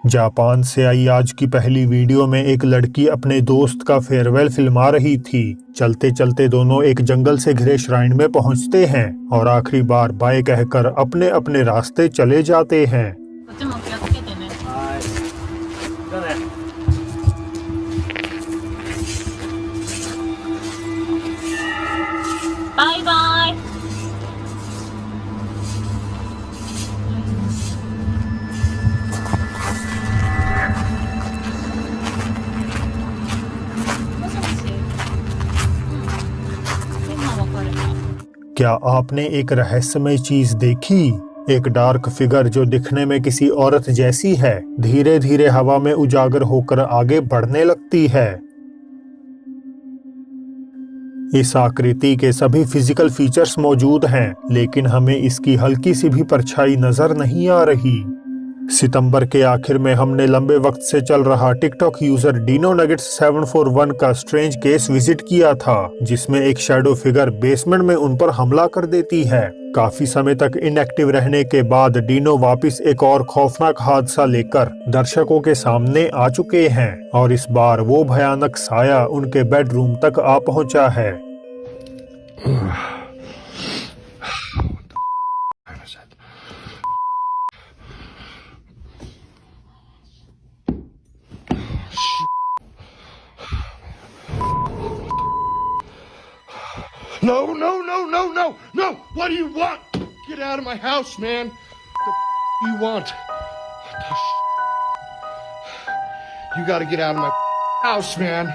Japan से आई आज की पहली वीडियो में एक लड़की अपने दोस्त का फेयरवेल फिल्मा रही थी। चलते चलते दोनों एक जंगल से घिरे श्राइन में पहुंचते हैं और आखिरी बार बाय कहकर अपने अपने रास्ते चले जाते हैं। こっちも気をつけてね。はい。じゃあね。バイバイ。もしもし。今わかるか。 क्या आपने एक रहस्यमय चीज देखी? एक डार्क फिगर जो दिखने में किसी औरत जैसी है, धीरे धीरे हवा में उजागर होकर आगे बढ़ने लगती है। इस आकृति के सभी फिजिकल फीचर्स मौजूद हैं, लेकिन हमें इसकी हल्की सी भी परछाई नजर नहीं आ रही। सितंबर के आखिर में हमने लंबे वक्त से चल रहा टिकटॉक यूजर डीनो नगेट्स 741 का स्ट्रेंज केस विजिट किया था, जिसमें एक शैडो फिगर बेसमेंट में उन पर हमला कर देती है। काफी समय तक इनएक्टिव रहने के बाद डीनो वापस एक और खौफनाक हादसा लेकर दर्शकों के सामने आ चुके हैं और इस बार वो भयानक साया उनके बेडरूम तक आ पहुंचा है। No, no, no, no, no, no! What do you want? Get out of my house, man! The you want? What the You gotta get out of my house, man!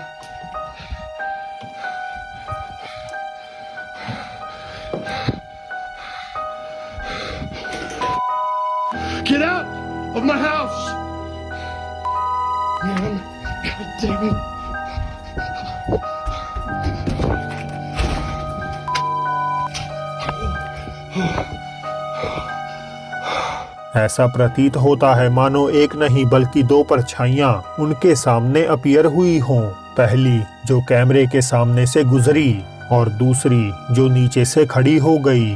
Get out of my house! Man, God damn it! ऐसा प्रतीत होता है मानो एक नहीं बल्कि दो परछाइयां उनके सामने अपीयर हुई हों। पहली जो कैमरे के सामने से गुजरी और दूसरी जो नीचे से खड़ी हो गई।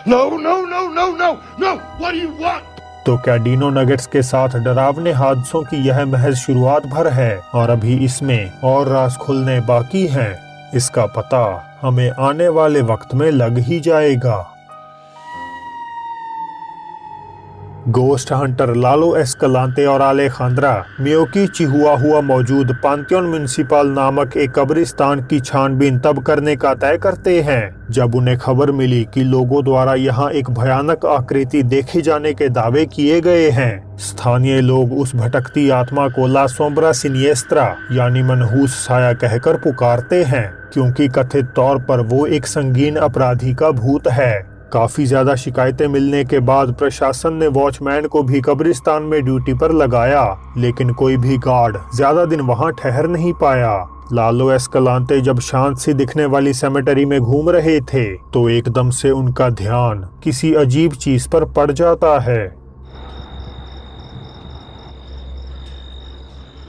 No, no, no, no, no, no! What do you want? तो क्या डीनो नगेट्स के साथ डरावने हादसों की यह महज शुरुआत भर है और अभी इसमें और राज खुलने बाकी हैं? इसका पता हमें आने वाले वक्त में लग ही जाएगा। गोस्ट हंटर लालो एस्कलांते और अलेखांद्रा मियोकी चिहुआहुआ मौजूद पांथियोन म्युनिसिपल नामक एक कब्रिस्तान की छानबीन तब करने का तय करते हैं जब उन्हें खबर मिली कि लोगों द्वारा यहां एक भयानक आकृति देखे जाने के दावे किए गए हैं। स्थानीय लोग उस भटकती आत्मा को ला सोम्ब्रा सिनिएस्त्रा यानी मनहूस साया कहकर पुकारते हैं, क्योंकि कथित तौर पर वो एक संगीन अपराधी का भूत है। काफी ज्यादा शिकायतें मिलने के बाद प्रशासन ने वॉचमैन को भी कब्रिस्तान में ड्यूटी पर लगाया, लेकिन कोई भी गार्ड ज्यादा दिन वहां ठहर नहीं पाया। लालो एस्कलांते जब शांत सी दिखने वाली सेमेटरी में घूम रहे थे तो एकदम से उनका ध्यान किसी अजीब चीज पर पड़ जाता है।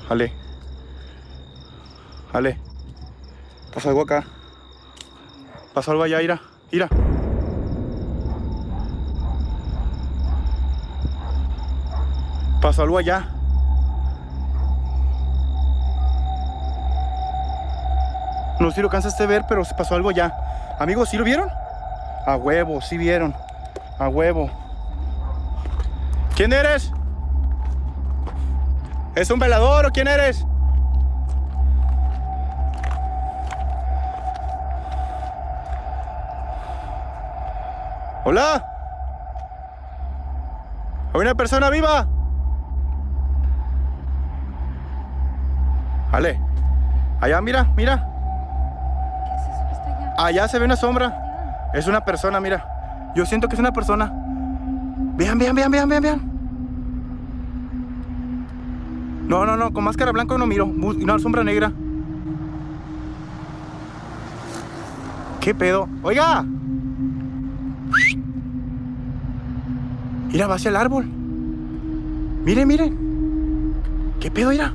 Ale. Ale. Pasa algo acá. Pasa algo allá, Ira. Ira. Pasó algo allá. No sé si lo alcanzaste a ver, pero se pasó algo allá. Amigos, ¿sí lo vieron? A huevo, sí vieron. A huevo. ¿Quién eres? ¿Es un velador o quién eres? Hola. ¿Hay una persona viva? Ale, allá mira, mira. ¿Qué es eso que está allá? Allá se ve una sombra. Es una persona, mira. Yo siento que es una persona. Vean, vean, vean, vean, vean, vean. No, no, no, con máscara blanca no miro. Una sombra negra. ¿Qué pedo? ¡Oiga! Mira, va hacia el árbol. Miren, miren. ¿Qué pedo, mira?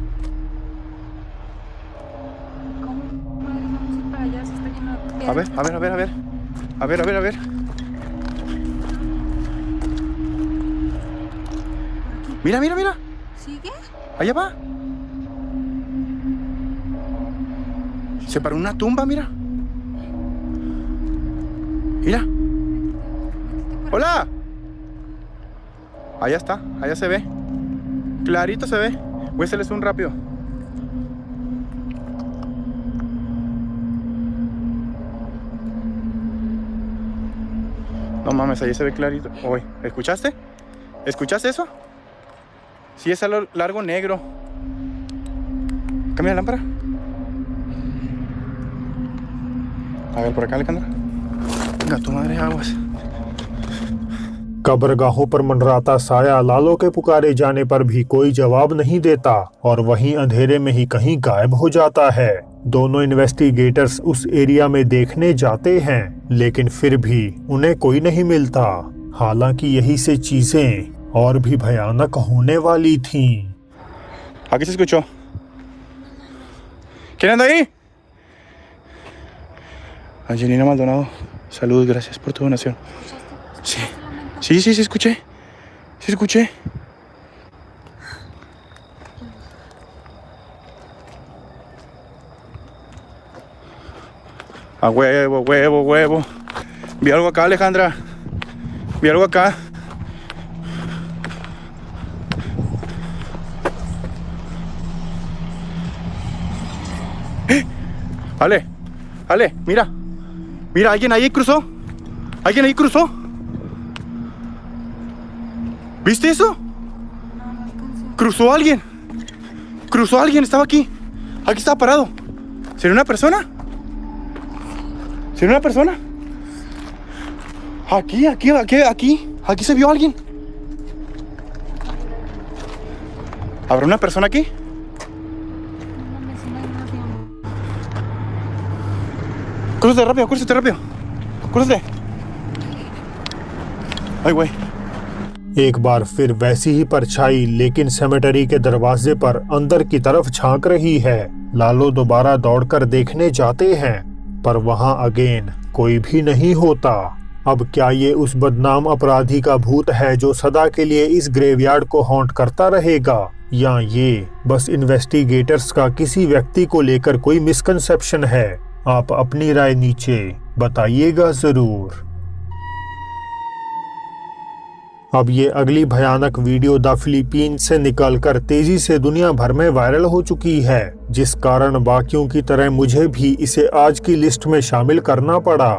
¿Cómo dejamos ir para allá? Se está lleno de piedras. A ver, a ver, a ver, a ver. A ver, a ver, a ver. Mira, mira, mira. Sigue. ¿Qué? Allá va. Se paró una tumba, mira. Mira. ¡Hola! Allá está, allá se ve. Clarito se ve. Voy a hacerles un rápido. No mames, ahí se ve clarito. Uy, ¿escuchaste? ¿Escuchaste eso? Sí, es algo largo negro. ¿Cambia la lámpara? A ver, por acá, Alejandra. Venga, tu madre, aguas. कब्रगाहों पर मंडराता साया लालो के पुकारे जाने पर भी कोई जवाब नहीं देता और वहीं अंधेरे में ही कहीं गायब हो जाता है। दोनों इन्वेस्टिगेटर्स उस एरिया में देखने जाते हैं, लेकिन फिर भी उन्हें कोई नहीं मिलता। हालांकि यही से चीजें और भी भयानक होने वाली थीं। Aquí se escuchó. ¿Quién anda ahí? Angelina Maldonado, saludos, gracias por tu donación. Sí, sí, sí, sí escuché. Sí escuché. A huevo, huevo, huevo. Vi algo acá, Alejandra. Vi algo acá. Ale, Ale, mira. Mira, alguien ahí cruzó. ¿Alguien ahí cruzó? ¿Viste eso? Cruzó alguien. Cruzó alguien, estaba aquí. Aquí estaba parado. ¿Sería una persona? ¿Sería una persona? Aquí, aquí, aquí, aquí. Aquí se vio alguien. ¿Habrá una persona aquí? Crúzate rápido, crúzate rápido. Crúzate. Ay, güey. एक बार फिर वैसी ही परछाई लेकिन cemetery के दरवाजे पर अंदर की तरफ झांक रही है। लालो दोबारा दौड़कर देखने जाते हैं, पर वहां अगेन कोई भी नहीं होता। अब क्या ये उस बदनाम अपराधी का भूत है जो सदा के लिए इस ग्रेवयार्ड को हॉन्ट करता रहेगा, या ये बस इन्वेस्टिगेटर्स का किसी व्यक्ति को लेकर कोई मिसकंसेप्शन है? आप अपनी राय नीचे बताइएगा जरूर। अब ये अगली भयानक वीडियो द फिलीपीन से निकलकर तेजी से दुनिया भर में वायरल हो चुकी है, जिस कारण बाकियों की तरह मुझे भी इसे आज की लिस्ट में शामिल करना पड़ा।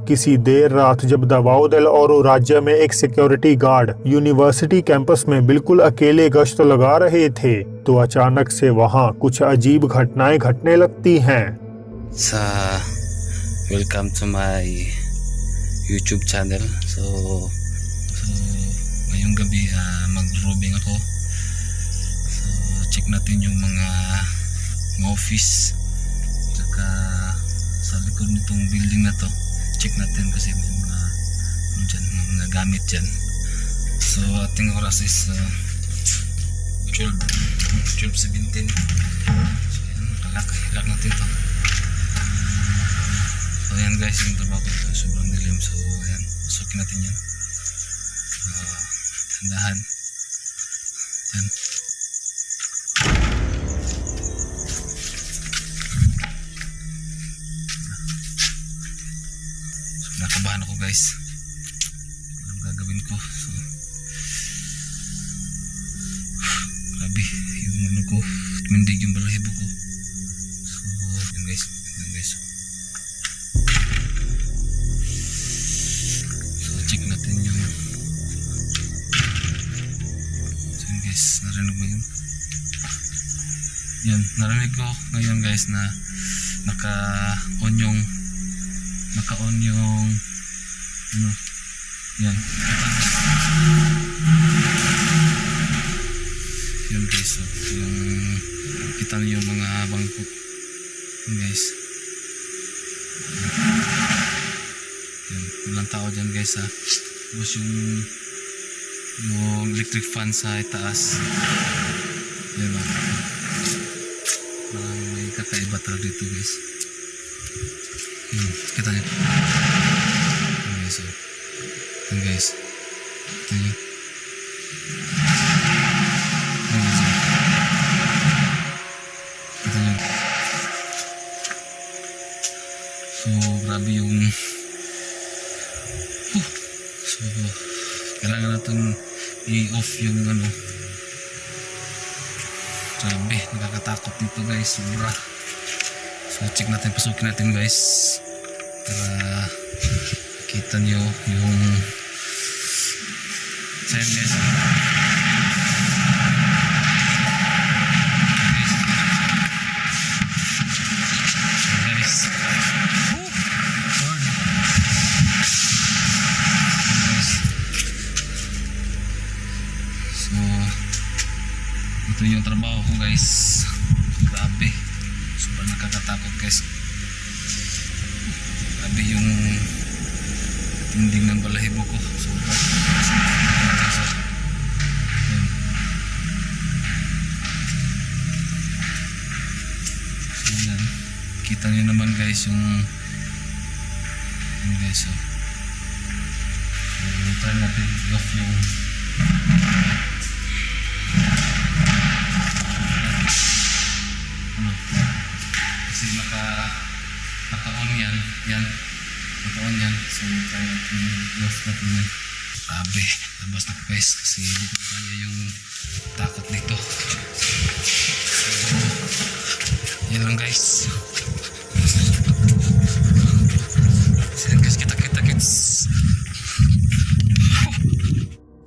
किसी देर रात जब दवाओ देल ओरो राज्य में एक सिक्योरिटी गार्ड यूनिवर्सिटी कैंपस में बिल्कुल अकेले गश्त लगा रहे थे, तो अचानक से वहाँ कुछ अजीब घटनाएं घटने लगती हैं। Welcome to my YouTube channel. So ngayong gabi mag-robbing ako. So check natin yung mga office tsaka sa likod nitong building na to. Check natin kasi may mga gamit dyan. So ating oras is 12:17. So yan, lock natin to. So yan guys, yung trabaho ko sobrang dilim. So yan, masukin natin yan. Dahan. Yan. So nakabahan ako guys. Anong gagawin ko? So grabe yung ano ko, tumindig yung balahibo ko. So yan guys, yan guys. So check natin yung narinig mo yun? Yan, narinig ko ngayon guys na naka-on yung ano, yan yan guys, so, yung kita niyo yung mga bangko yan guys, yan, walang tao dyan guys ha. Tapos yung electric fan sa itaas. Yan o. May kakaiba talaga dito guys. Kita nyo. Yan guys o. Yan guys. Kita nyo. Yan guys. natin i-off yung ano. Grabe, nakakatakot dito guys, sobra. So check natin, pasukin natin guys para kita nyo yung size ito yung trabaho ko guys. Grabe, sobrang nakakatakot guys. Grabe yung tinding ng balahibo ko, sobra. So yan, kita nyo naman guys yung guys. So try natin i-off yung kasi naka-on yan naka-on yan, so try natin i-off natin yan. Grabe, labas na guys kasi hindi ko kaya yung takot dito. So yan lang guys. So yan guys, kita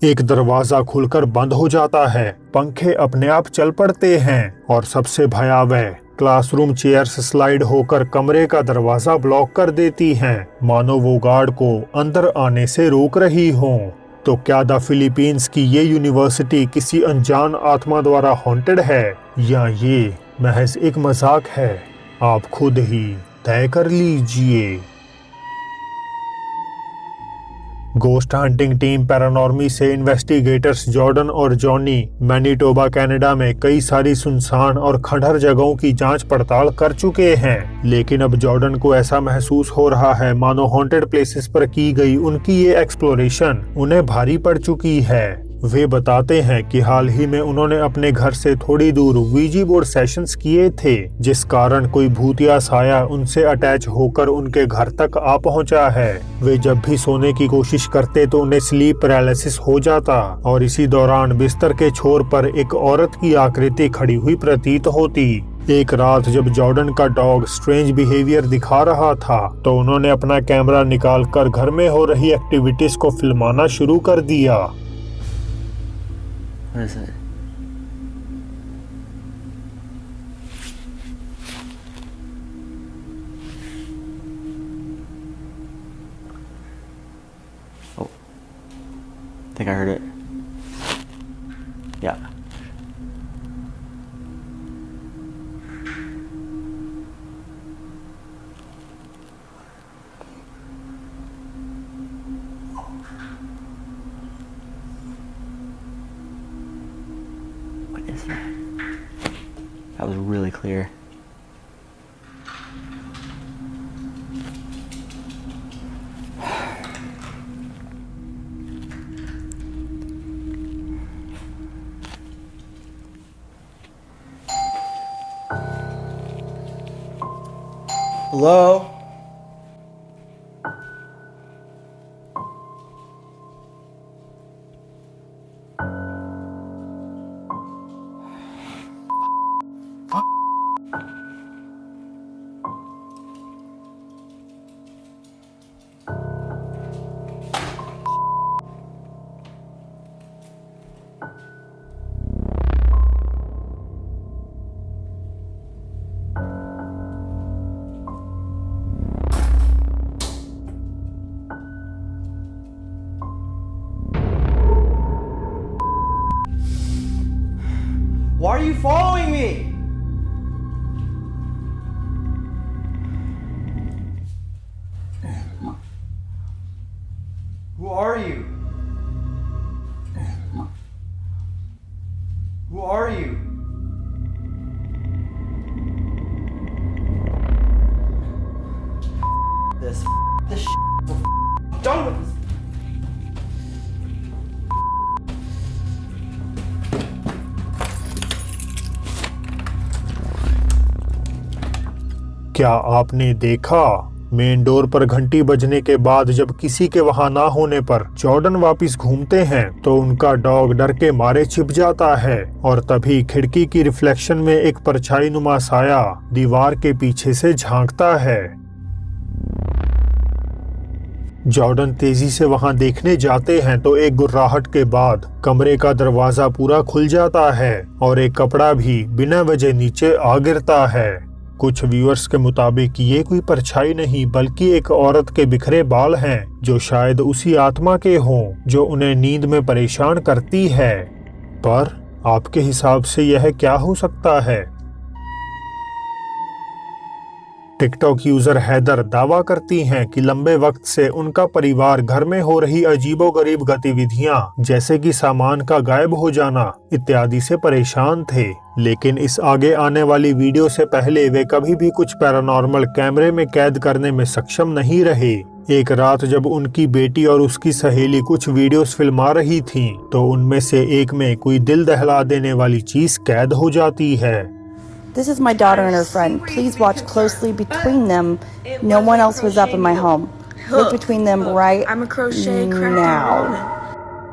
एक दरवाजा खुलकर बंद हो जाता है, पंखे अपने आप चल पड़ते हैं और सबसे भयावह क्लासरूम चेयर्स स्लाइड होकर कमरे का दरवाजा ब्लॉक कर देती हैं, मानो वो गार्ड को अंदर आने से रोक रही हों। तो क्या द फिलीपींस की ये यूनिवर्सिटी किसी अनजान आत्मा द्वारा हॉन्टेड है या ये महज एक मजाक है? आप खुद ही तय कर लीजिए। गोस्ट हंटिंग टीम पैरानॉर्मी से इन्वेस्टिगेटर्स जॉर्डन और जॉनी मैनीटोबा कनाडा में कई सारी सुनसान और खंडहर जगहों की जांच पड़ताल कर चुके हैं, लेकिन अब जॉर्डन को ऐसा महसूस हो रहा है मानो हॉन्टेड प्लेसेस पर की गई उनकी ये एक्सप्लोरेशन उन्हें भारी पड़ चुकी है। वे बताते हैं कि हाल ही में उन्होंने अपने घर से थोड़ी दूर वीजी बोर्ड सेशंस किए थे, जिस कारण कोई भूतिया साया उनसे अटैच होकर उनके घर तक आ पहुंचा है। वे जब भी सोने की कोशिश करते तो उन्हें स्लीप पैरालिसिस हो जाता और इसी दौरान बिस्तर के छोर पर एक औरत की आकृति खड़ी हुई प्रतीत होती। एक रात जब जॉर्डन का डॉग स्ट्रेंज बिहेवियर दिखा रहा था तो उन्होंने अपना कैमरा निकालकर घर में हो रही एक्टिविटीज को फिल्माना शुरू कर दिया। What is it? Oh. I think I heard it. Yeah. What is that? That was really clear. Hello? Why are you following me? Who are you? Who are you? This I'm done with this. क्या आपने देखा? Main door पर घंटी बजने के बाद जब किसी के वहां ना होने पर जॉर्डन वापस घूमते हैं तो उनका डॉग डर के मारे छिप जाता है और तभी खिड़की की रिफ्लेक्शन में एक परछाई नुमा साया दीवार के पीछे से झांकता है। जॉर्डन तेजी से वहां देखने जाते हैं तो एक गुर्राहट के बाद कमरे का दरवाजा पूरा खुल जाता है और एक कपड़ा भी बिना वजह नीचे आ गिरता है। कुछ व्यूअर्स के मुताबिक ये कोई परछाई नहीं बल्कि एक औरत के बिखरे बाल हैं जो शायद उसी आत्मा के हों जो उन्हें नींद में परेशान करती है। पर आपके हिसाब से यह क्या हो सकता है? टिकटॉक यूजर हैदर दावा करती हैं कि लंबे वक्त से उनका परिवार घर में हो रही अजीबोगरीब गतिविधियां जैसे कि सामान का गायब हो जाना इत्यादि से परेशान थे, लेकिन इस आगे आने वाली वीडियो से पहले वे कभी भी कुछ पैरानॉर्मल कैमरे में कैद करने में सक्षम नहीं रहे। एक रात जब उनकी बेटी और उसकी सहेली कुछ वीडियोस फिल्मा रही थीं, तो उनमें से एक में कोई दिल दहला देने वाली चीज कैद हो जाती है। This is my daughter and her friend. Please watch closely between them. No one else was up in my home. Look between them right now.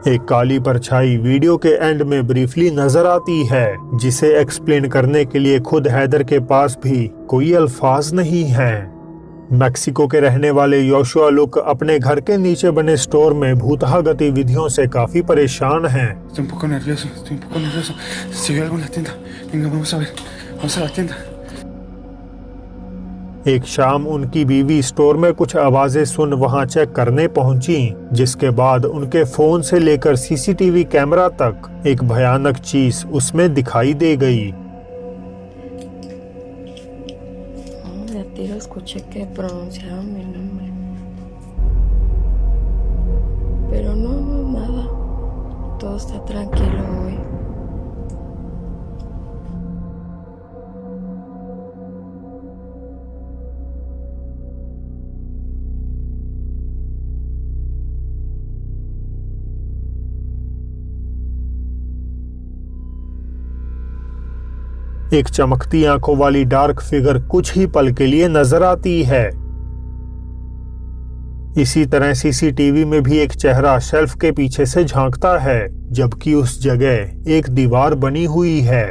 एक काली परछाई वीडियो के एंड में ब्रीफली नजर आती है जिसे एक्सप्लेन करने के लिए खुद हैदर के पास भी कोई अल्फाज नहीं हैं। मैक्सिको के रहने वाले योशुआ लुक अपने घर के नीचे बने स्टोर में भूतहा गतिविधियों से काफी परेशान हैं। Estoy un poco nervioso. Si veo algo en la tienda, venga, vamos a ver. Vamos a la tienda. एक शाम उनकी बीवी स्टोर में कुछ आवाजें सुन वहां चेक करने पहुंची, जिसके बाद उनके फोन से लेकर सीसीटीवी कैमरा तक एक भयानक चीज उसमें दिखाई दे गई। Escuché que pronunciaban mi nombre. Pero no, nada. Todo está tranquilo hoy. एक चमकती आंखों वाली डार्क फिगर कुछ ही पल के लिए नजर आती है। इसी तरह सीसीटीवी में भी एक चेहरा शेल्फ के पीछे से झांकता है, जबकि उस जगह एक दीवार बनी हुई है।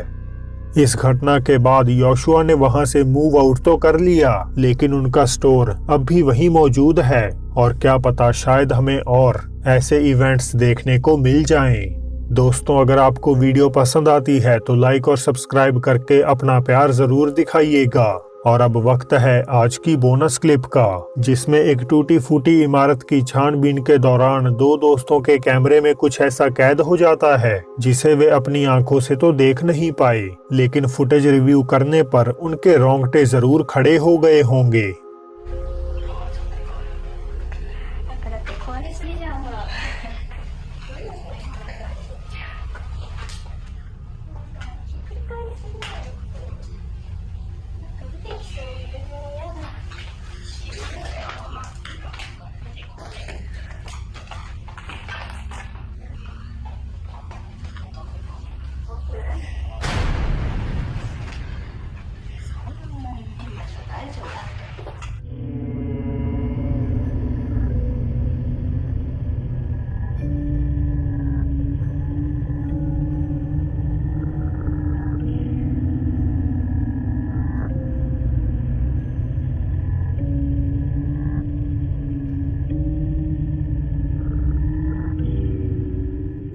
इस घटना के बाद योशुआ ने वहां से मूव आउट तो कर लिया, लेकिन उनका स्टोर अब भी वहीं मौजूद है और क्या पता शायद हमें और ऐसे इवेंट्स देखने को मिल जाएं। दोस्तों, अगर आपको वीडियो पसंद आती है तो लाइक और सब्सक्राइब करके अपना प्यार जरूर दिखाइएगा। और अब वक्त है आज की बोनस क्लिप का, जिसमें एक टूटी फूटी इमारत की छानबीन के दौरान दो दोस्तों के कैमरे में कुछ ऐसा कैद हो जाता है जिसे वे अपनी आंखों से तो देख नहीं पाए, लेकिन फुटेज रिव्यू करने पर उनके रोंगटे जरूर खड़े हो गए होंगे।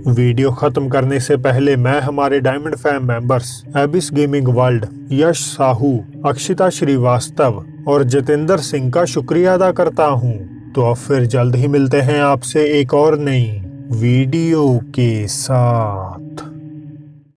वीडियो खत्म करने से पहले मैं हमारे diamond fam members Abis gaming world, Yash Sahu, Akshita Srivastava और जितेंद्र सिंह का शुक्रिया अदा करता हूं। तो अब फिर जल्द ही मिलते हैं आपसे एक और नई वीडियो के साथ।